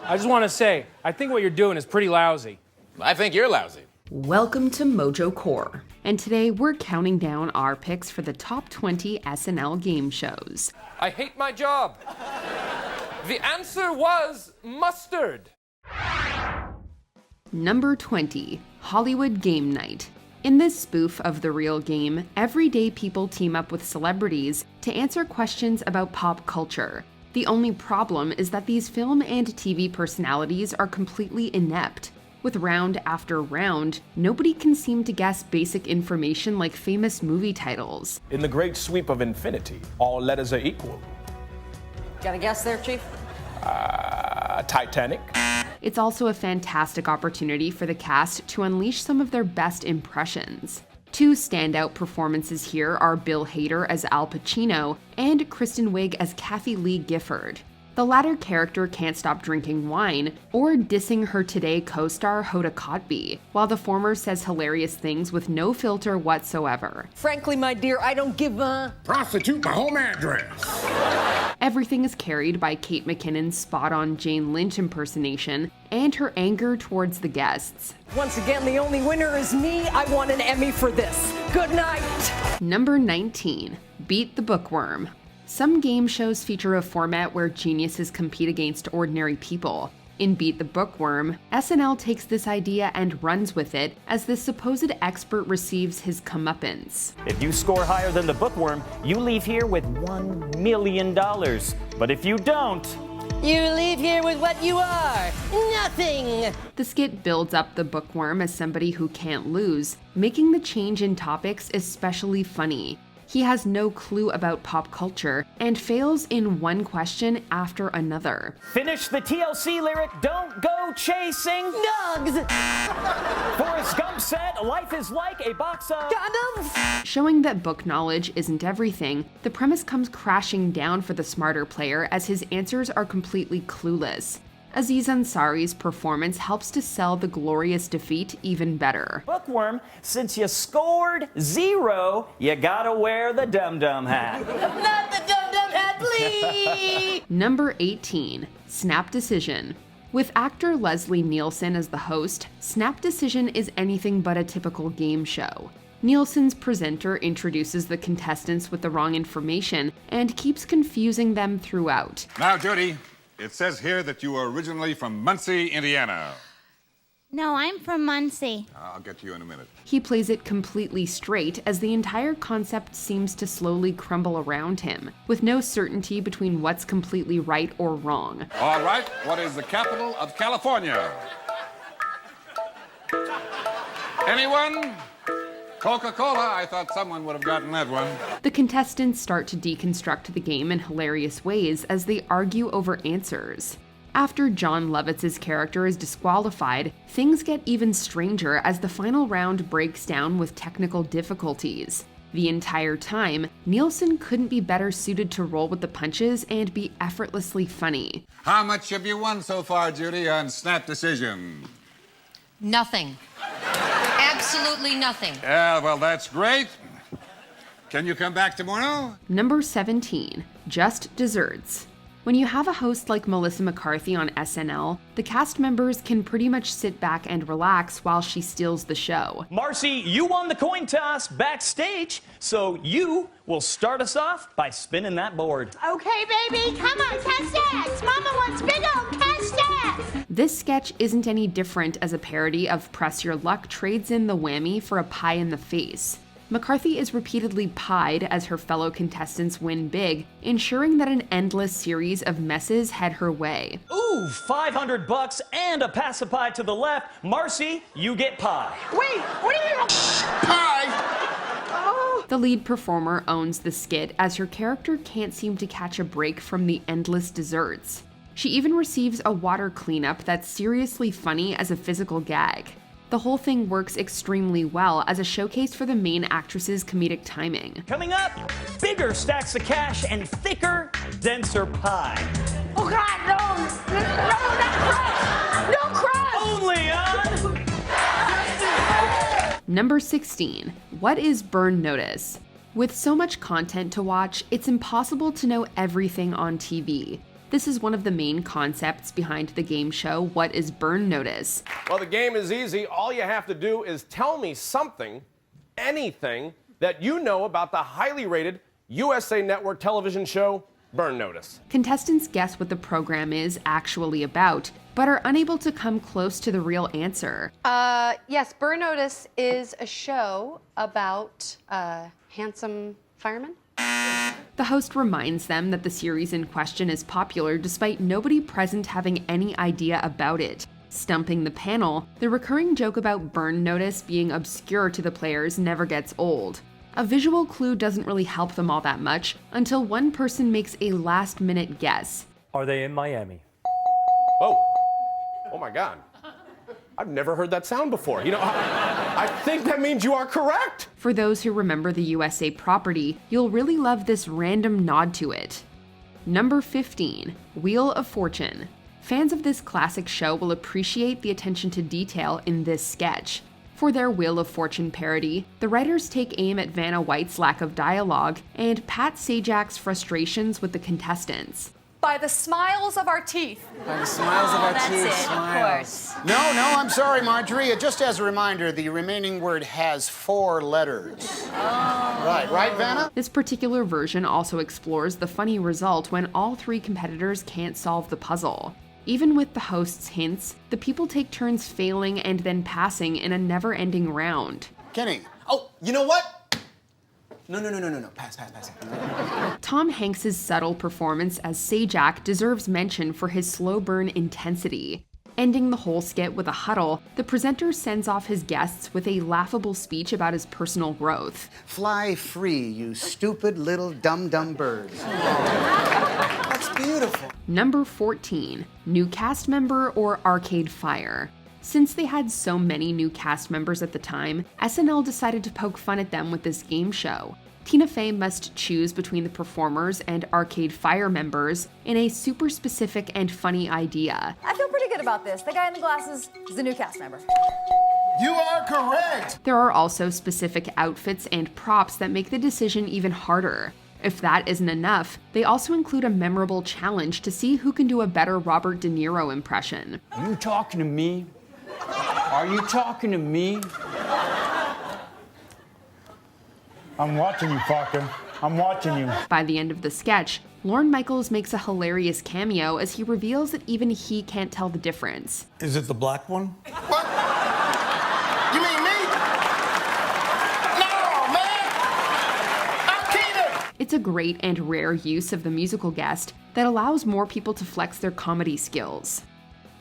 I just want to say, I think what you're doing is pretty lousy. I think you're lousy. Welcome to Mojo Core, and today we're counting down our picks for the top 20 SNL game shows. I hate my job. The answer was mustard. Number 20, Hollywood Game Night. In this spoof of the real game, everyday people team up with celebrities to answer questions about pop culture. The only problem is that these film and TV personalities are completely inept. With round after round, nobody can seem to guess basic information like famous movie titles. In the great sweep of infinity, all letters are equal. Got a guess there, Chief? Titanic. It's also a fantastic opportunity for the cast to unleash some of their best impressions. Two standout performances here are Bill Hader as Al Pacino and Kristen Wiig as Kathy Lee Gifford. The latter character can't stop drinking wine or dissing her Today co-star Hoda Kotb, while the former says hilarious things with no filter whatsoever. Frankly, my dear, I don't give a... Prostitute my home address. Everything is carried by Kate McKinnon's spot-on Jane Lynch impersonation and her anger towards the guests. Once again, the only winner is me. I want an Emmy for this. Good night. Number 19, Beat the Bookworm. Some game shows feature a format where geniuses compete against ordinary people. In Beat the Bookworm, SNL takes this idea and runs with it as the supposed expert receives his comeuppance. If you score higher than the Bookworm, you leave here with $1 million. But if you don't, you leave here with what you are. Nothing. The skit builds up the Bookworm as somebody who can't lose, making the change in topics especially funny. He has no clue about pop culture and fails in one question after another. finish the TLC lyric, don't go chasing Dogs. Forrest Gump said, life is like a box of Condoms. Showing that book knowledge isn't everything, the premise comes crashing down for the smarter player as his answers are completely clueless. Aziz Ansari's performance helps to sell the glorious defeat even better. Bookworm. Since you scored 0, you gotta wear the dum-dum hat. Not the dum-dum hat, please. Number 18, Snap Decision. With actor Leslie Nielsen as the host, Snap Decision is anything but a typical game show. Nielsen's presenter introduces the contestants with the wrong information and keeps confusing them throughout. Now, Judy, it says here that you are originally from Muncie, Indiana. No, I'm from Muncie. I'll get to you in a minute. He plays it completely straight as the entire concept seems to slowly crumble around him, with no certainty between what's completely right or wrong. All right, what is the capital of California? Anyone? Coca-Cola. I thought someone would have gotten that one. The contestants start to deconstruct the game in hilarious ways as they argue over answers. After John Lovitz's character is disqualified, things get even stranger as the final round breaks down with technical difficulties. The entire time, Nielsen couldn't be better suited to roll with the punches and be effortlessly funny. How much have you won so far, Judy, on Snap Decision? Nothing. Absolutely nothing. Yeah, well, that's great. Can you come back tomorrow? Number 17, Just Desserts. When you have a host like Melissa McCarthy on SNL, the cast members can pretty much sit back and relax while she steals the show. Marcy, you won the coin toss backstage, so you will start us off by spinning that board. Okay, baby, come on, cash stats. Mama wants big old cash stats. This sketch isn't any different as a parody of Press Your Luck trades in the whammy for a pie in the face. McCarthy is repeatedly pied as her fellow contestants win big, ensuring that an endless series of messes head her way. Ooh, $500 and a pacify to the left. Marcy, you get pie. Wait, what do you mean? Pie! The lead performer owns the skit as her character can't seem to catch a break from the endless desserts. She even receives a water cleanup that's seriously funny as a physical gag. The whole thing works extremely well as a showcase for the main actress's comedic timing. Coming up, bigger stacks of cash and thicker, denser pie. Oh, God, no, not crust. Only on Number 16, what is Burn Notice? With so much content to watch, it's impossible to know everything on TV. This is one of the main concepts behind the game show What is Burn Notice? Well, the game is easy. All you have to do is tell me something, anything, that you know about the highly rated USA Network television show, Burn Notice. Contestants guess what the program is actually about, but are unable to come close to the real answer. Yes, Burn Notice is a show about handsome firemen. The host reminds them that the series in question is popular despite nobody present having any idea about it. Stumping the panel, the recurring joke about Burn Notice being obscure to the players never gets old. A visual clue doesn't really help them all that much until one person makes a last-minute guess. Are they in Miami? Oh. Oh my God. I've never heard that sound before. You know, I think that means you are correct. For those who remember the USA property, you'll really love this random nod to it. Number 15, Wheel of Fortune. Fans of this classic show will appreciate the attention to detail in this sketch. For their Wheel of Fortune parody, the writers take aim at Vanna White's lack of dialogue and Pat Sajak's frustrations with the contestants. By the smiles of our teeth. By the smiles of our teeth. Smiles. Of course. No, I'm sorry, Marjorie. Just as a reminder, the remaining word has 4 letters. Right, Vanna? This particular version also explores the funny result when all 3 competitors can't solve the puzzle. Even with the host's hints, the people take turns failing and then passing in a never-ending round. Kenny. Oh, you know what? No. Pass. Tom Hanks' subtle performance as Sajak deserves mention for his slow burn intensity. Ending the whole skit with a huddle, the presenter sends off his guests with a laughable speech about his personal growth. Fly free, you stupid little dumb birds. That's beautiful. Number 14, new cast member or Arcade Fire. Since they had so many new cast members at the time, SNL decided to poke fun at them with this game show. Tina Fey must choose between the performers and Arcade Fire members in a super specific and funny idea. I feel pretty good about this. The guy in the glasses is a new cast member. You are correct. There are also specific outfits and props that make the decision even harder. If that isn't enough, they also include a memorable challenge to see who can do a better Robert De Niro impression. Are you talking to me? Are you talking to me? I'm watching you, fucker. I'm watching you. By the end of the sketch, Lorne Michaels makes a hilarious cameo as he reveals that even he can't tell the difference. Is it the black one? What? You mean me? No, man! I'm Keenan! It's a great and rare use of the musical guest that allows more people to flex their comedy skills.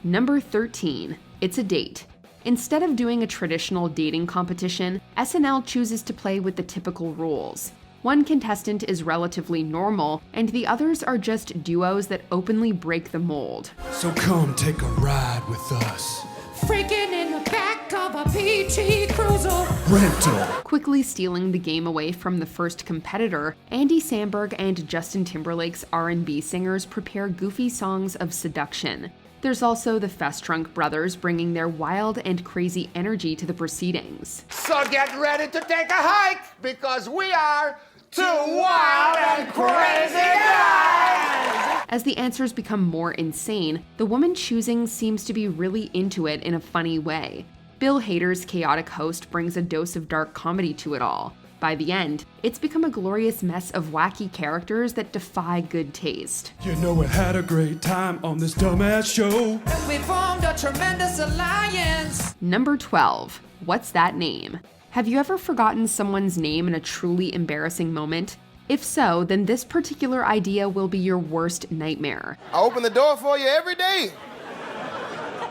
Number 13, It's a Date. Instead of doing a traditional dating competition, SNL chooses to play with the typical rules. One contestant is relatively normal, and the others are just duos that openly break the mold. So come take a ride with us. Freaking in the back of a PT Cruiser. Rental. Quickly stealing the game away from the first competitor, Andy Samberg and Justin Timberlake's R&B singers prepare goofy songs of seduction. There's also the Festrunk brothers bringing their wild and crazy energy to the proceedings. So get ready to take a hike, because we are 2 wild and crazy guys! As the answers become more insane, the woman choosing seems to be really into it in a funny way. Bill Hader's chaotic host brings a dose of dark comedy to it all. By the end, it's become a glorious mess of wacky characters that defy good taste. You know we had a great time on this dumbass show. And we formed a tremendous alliance. Number 12, What's That Name? Have you ever forgotten someone's name in a truly embarrassing moment? If so, then this particular idea will be your worst nightmare. I open the door for you every day.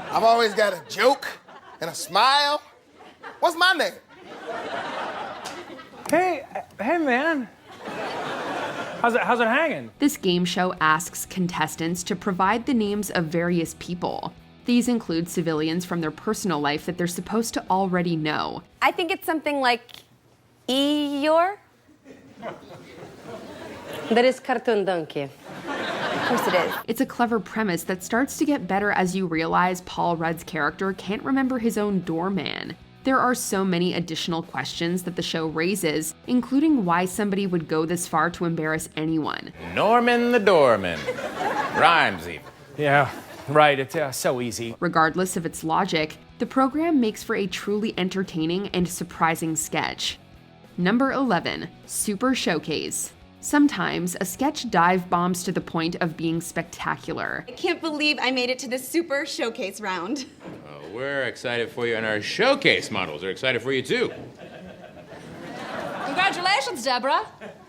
I've always got a joke and a smile. What's my name? Hey man. How's it hanging? This game show asks contestants to provide the names of various people. These include civilians from their personal life that they're supposed to already know. I think it's something like Eeyore. That is cartoon donkey. Of course it is. It's a clever premise that starts to get better as you realize Paul Rudd's character can't remember his own doorman. There are so many additional questions that the show raises, including why somebody would go this far to embarrass anyone. Norman the Doorman. Rhymes even. Yeah, right. It's so easy. Regardless of its logic, the program makes for a truly entertaining and surprising sketch. Number 11, Super Showcase. Sometimes a sketch dive bombs to the point of being spectacular. I can't believe I made it to the Super Showcase round. We're excited for you, and our showcase models are excited for you too. Congratulations, Deborah.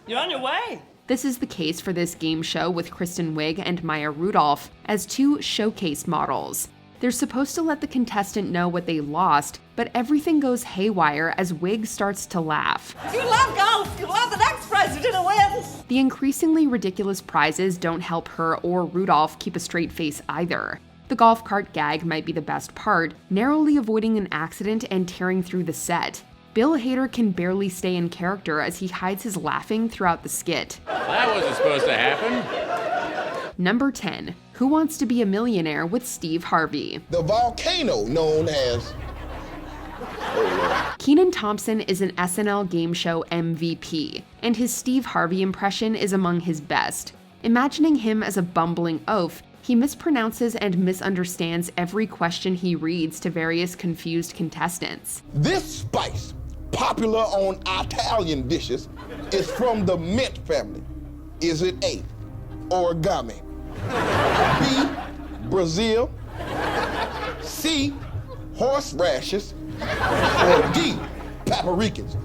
You're on your way. This is the case for this game show with Kristen Wiig and Maya Rudolph as two showcase models. They're supposed to let the contestant know what they lost, but everything goes haywire as Wiig starts to laugh. You love golf. You love the next president who wins. The increasingly ridiculous prizes don't help her or Rudolph keep a straight face either. The golf cart gag might be the best part, narrowly avoiding an accident and tearing through the set. Bill Hader can barely stay in character as he hides his laughing throughout the skit. That wasn't supposed to happen. Number 10, Who Wants to Be a Millionaire with Steve Harvey. The volcano known as... Kenan Thompson is an SNL Game Show MVP, and his Steve Harvey impression is among his best. Imagining him as a bumbling oaf, he mispronounces and misunderstands every question he reads to various confused contestants. This spice, popular on Italian dishes, is from the mint family. Is it A, origami, B, Brazil, C, horseradish, or D, paprikans?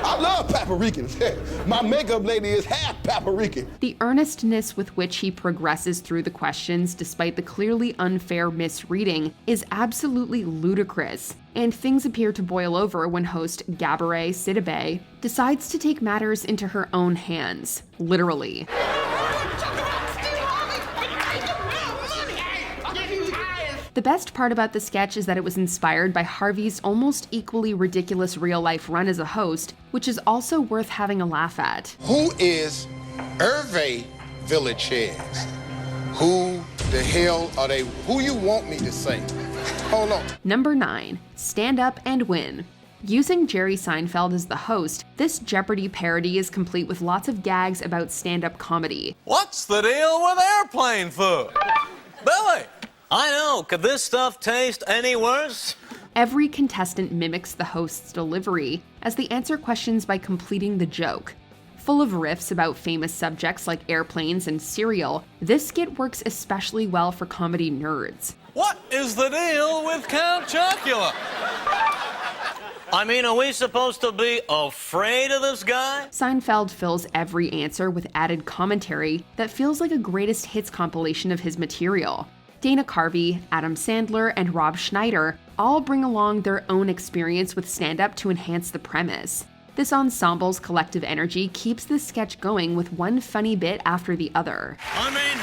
I love paprikans. My makeup lady is half paprika. The earnestness with which he progresses through the questions despite the clearly unfair misreading is absolutely ludicrous, and things appear to boil over when host Gabourey Sidibe decides to take matters into her own hands, literally. The best part about the sketch is that it was inspired by Harvey's almost equally ridiculous real-life run as a host, which is also worth having a laugh at. Who is Hervé Villachez? Who the hell are they? Who you want me to say? Hold on. Number 9, Stand Up and Win. Using Jerry Seinfeld as the host, this Jeopardy parody is complete with lots of gags about stand-up comedy. What's the deal with airplane food? Billy! I know, could this stuff taste any worse? Every contestant mimics the host's delivery as they answer questions by completing the joke. Full of riffs about famous subjects like airplanes and cereal, this skit works especially well for comedy nerds. What is the deal with Count Chocula? I mean, are we supposed to be afraid of this guy? Seinfeld fills every answer with added commentary that feels like a greatest hits compilation of his material. Dana Carvey, Adam Sandler, and Rob Schneider all bring along their own experience with stand-up to enhance the premise. This ensemble's collective energy keeps this sketch going with one funny bit after the other. I mean,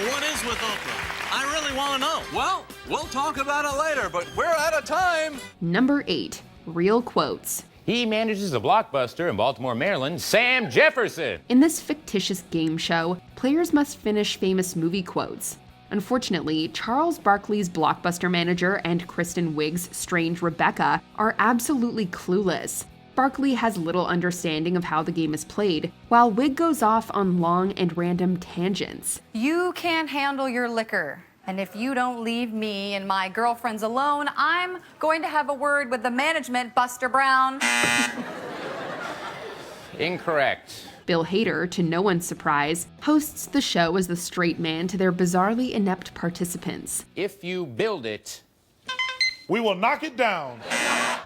what is with Oprah? I really want to know. Well, we'll talk about it later, but we're out of time. Number 8, Real Quotes. He manages a Blockbuster in Baltimore, Maryland, Sam Jefferson. In this fictitious game show, players must finish famous movie quotes. Unfortunately, Charles Barkley's Blockbuster manager and Kristen Wiig's strange Rebecca are absolutely clueless. Barkley has little understanding of how the game is played, while Wiig goes off on long and random tangents. You can't handle your liquor. And if you don't leave me and my girlfriends alone, I'm going to have a word with the management, Buster Brown. Incorrect. Bill Hader, to no one's surprise, hosts the show as the straight man to their bizarrely inept participants. If you build it, we will knock it down.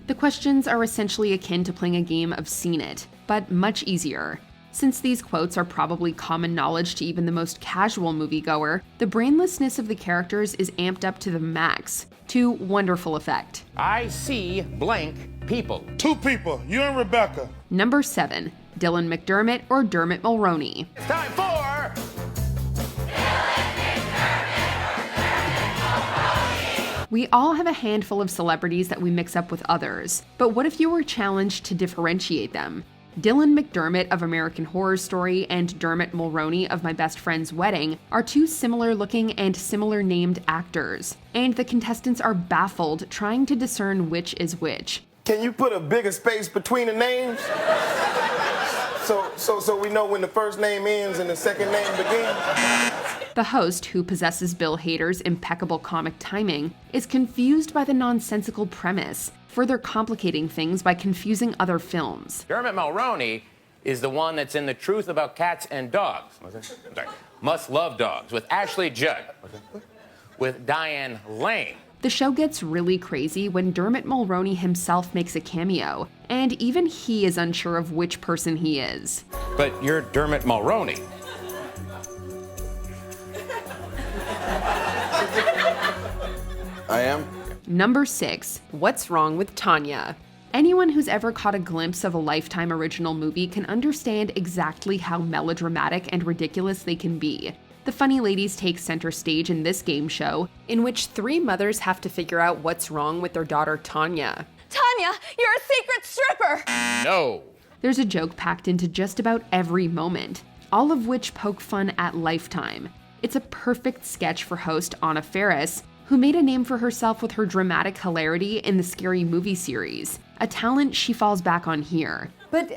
The questions are essentially akin to playing a game of Seen It, but much easier. Since these quotes are probably common knowledge to even the most casual moviegoer, the brainlessness of the characters is amped up to the max, to wonderful effect. I see blank people. 2 people, you and Rebecca. Number 7, Dylan McDermott or Dermot Mulroney. It's time for... We all have a handful of celebrities that we mix up with others, but what if you were challenged to differentiate them? Dylan McDermott of American Horror Story and Dermot Mulroney of My Best Friend's Wedding are two similar-looking and similar-named actors, and the contestants are baffled trying to discern which is which. Can you put a bigger space between the names? So we know when the first name ends and the second name begins? The host, who possesses Bill Hader's impeccable comic timing, is confused by the nonsensical premise, further complicating things by confusing other films. Dermot Mulroney is the one that's in The Truth About Cats and Dogs. I'm sorry. Must Love Dogs with Ashley Judd. With Diane Lane. The show gets really crazy when Dermot Mulroney himself makes a cameo, and even he is unsure of which person he is. But you're Dermot Mulroney. I am. Number 6, What's Wrong with Tanya? Anyone who's ever caught a glimpse of a Lifetime original movie can understand exactly how melodramatic and ridiculous they can be. The funny ladies take center stage in this game show, in which 3 mothers have to figure out what's wrong with their daughter Tanya. Tanya, you're a secret stripper. No. There's a joke packed into just about every moment, all of which poke fun at Lifetime. It's a perfect sketch for host Anna Faris, who made a name for herself with her dramatic hilarity in the Scary Movie series, a talent she falls back on here. But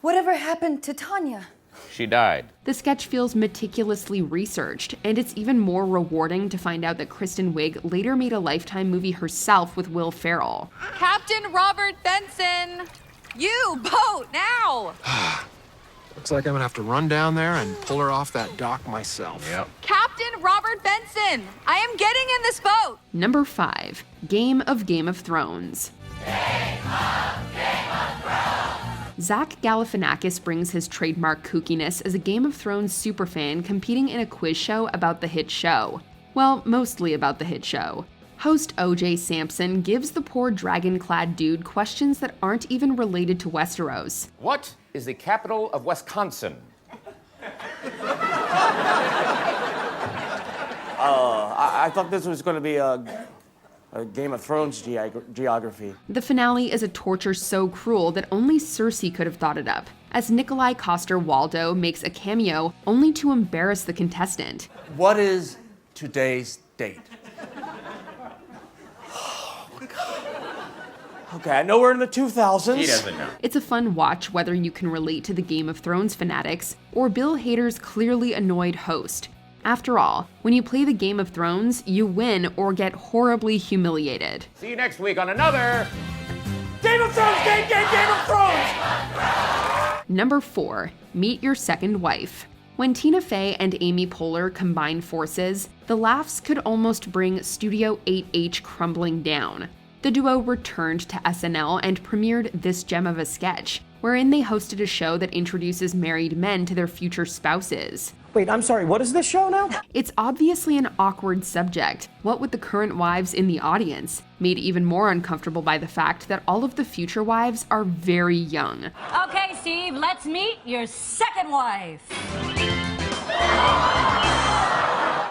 whatever happened to Tanya? She died. The sketch feels meticulously researched, and it's even more rewarding to find out that Kristen Wiig later made a Lifetime movie herself with Will Ferrell. Captain Robert Benson, you boat now! Looks like I'm gonna have to run down there and pull her off that dock myself. Yep. Captain Robert Benson, I am getting in this boat! Number 5, Game of Thrones. Zach Galifianakis brings his trademark kookiness as a Game of Thrones superfan competing in a quiz show about the hit show. Well, mostly about the hit show. Host O.J. Sampson gives the poor dragon-clad dude questions that aren't even related to Westeros. What is the capital of Wisconsin? I thought this was going to be a Game of Thrones geography. The finale is a torture so cruel that only Cersei could have thought it up, as Nikolai Coster-Waldau makes a cameo only to embarrass the contestant. What is today's date? Okay, I know we're in the 2000s. He doesn't know. It's a fun watch whether you can relate to the Game of Thrones fanatics or Bill Hader's clearly annoyed host. After all, when you play the Game of Thrones, you win or get horribly humiliated. See you next week on another Game of Thrones, Game of Thrones! Number 4, Meet Your Second Wife. When Tina Fey and Amy Poehler combine forces, the laughs could almost bring Studio 8H crumbling down. The duo returned to SNL and premiered this gem of a sketch, wherein they hosted a show that introduces married men to their future spouses. Wait, I'm sorry, what is this show now? It's obviously an awkward subject, what with the current wives in the audience, made even more uncomfortable by the fact that all of the future wives are very young. Okay, Steve, let's meet your second wife.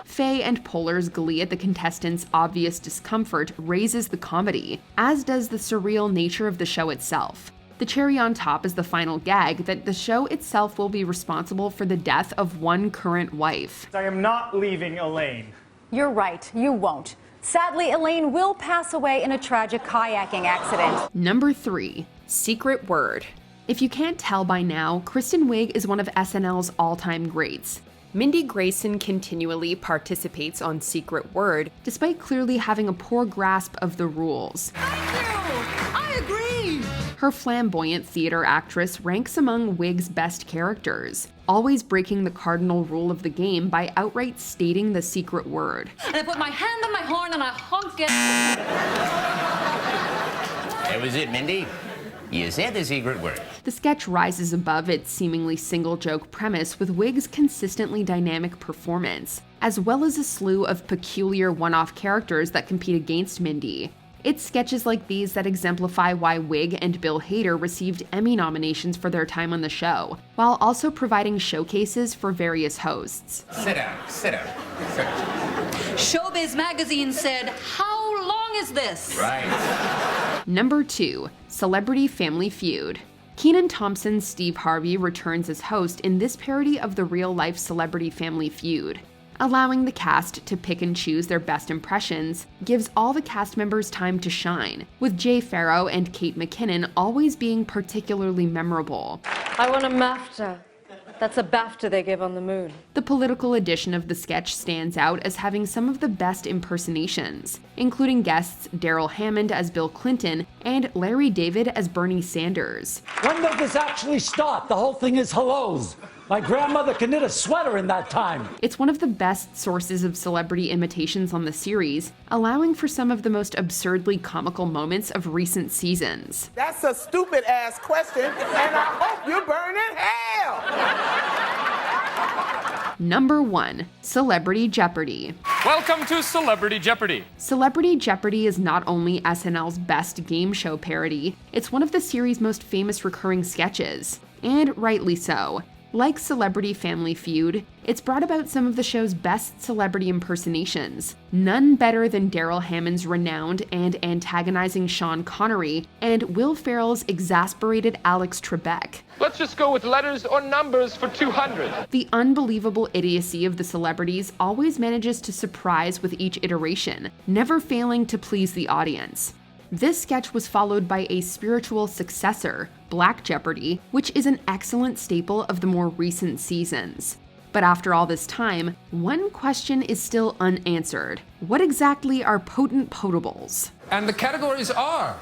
Fey and Poehler's glee at the contestants' obvious discomfort raises the comedy, as does the surreal nature of the show itself. The cherry on top is the final gag that the show itself will be responsible for the death of one current wife. I am not leaving Elaine. You're right, you won't. Sadly, Elaine will pass away in a tragic kayaking accident. Number 3, Secret Word. If you can't tell by now, Kristen Wiig is one of SNL's all-time greats. Mindy Grayson continually participates on Secret Word, despite clearly having a poor grasp of the rules. I agree. Her flamboyant theater actress ranks among Wiig's best characters, always breaking the cardinal rule of the game by outright stating the secret word. And I put my hand on my horn and I honk it. That was it, Mindy. You said the secret word. The sketch rises above its seemingly single-joke premise with Wiig's consistently dynamic performance, as well as a slew of peculiar one-off characters that compete against Mindy. It's sketches like these that exemplify why Wiig and Bill Hader received Emmy nominations for their time on the show, while also providing showcases for various hosts. Sit down, sit down. Showbiz magazine said, "How long is this?" Right. Number 2, Celebrity Family Feud. Kenan Thompson's Steve Harvey returns as host in this parody of the real-life Celebrity Family Feud. Allowing the cast to pick and choose their best impressions gives all the cast members time to shine, with Jay Farrow and Kate McKinnon always being particularly memorable. I want a MAFTA. That's a BAFTA they give on the moon. The political edition of the sketch stands out as having some of the best impersonations, including guests Daryl Hammond as Bill Clinton and Larry David as Bernie Sanders. When does this actually start? The whole thing is hellos. My grandmother can knit a sweater in that time. It's one of the best sources of celebrity imitations on the series, allowing for some of the most absurdly comical moments of recent seasons. That's a stupid ass question, and I hope you burn in hell. Number 1. Celebrity Jeopardy! Welcome to Celebrity Jeopardy! Celebrity Jeopardy is not only SNL's best game show parody, it's one of the series' most famous recurring sketches. And rightly so. Like Celebrity Family Feud, it's brought about some of the show's best celebrity impersonations. None better than Daryl Hammond's renowned and antagonizing Sean Connery, and Will Ferrell's exasperated Alex Trebek. Let's just go with letters or numbers for 200. The unbelievable idiocy of the celebrities always manages to surprise with each iteration, never failing to please the audience. This sketch was followed by a spiritual successor, Black Jeopardy, which is an excellent staple of the more recent seasons. But after all this time, one question is still unanswered. What exactly are potent potables? And the categories are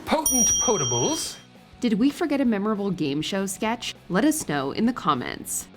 potent potables. Did we forget a memorable game show sketch? Let us know in the comments.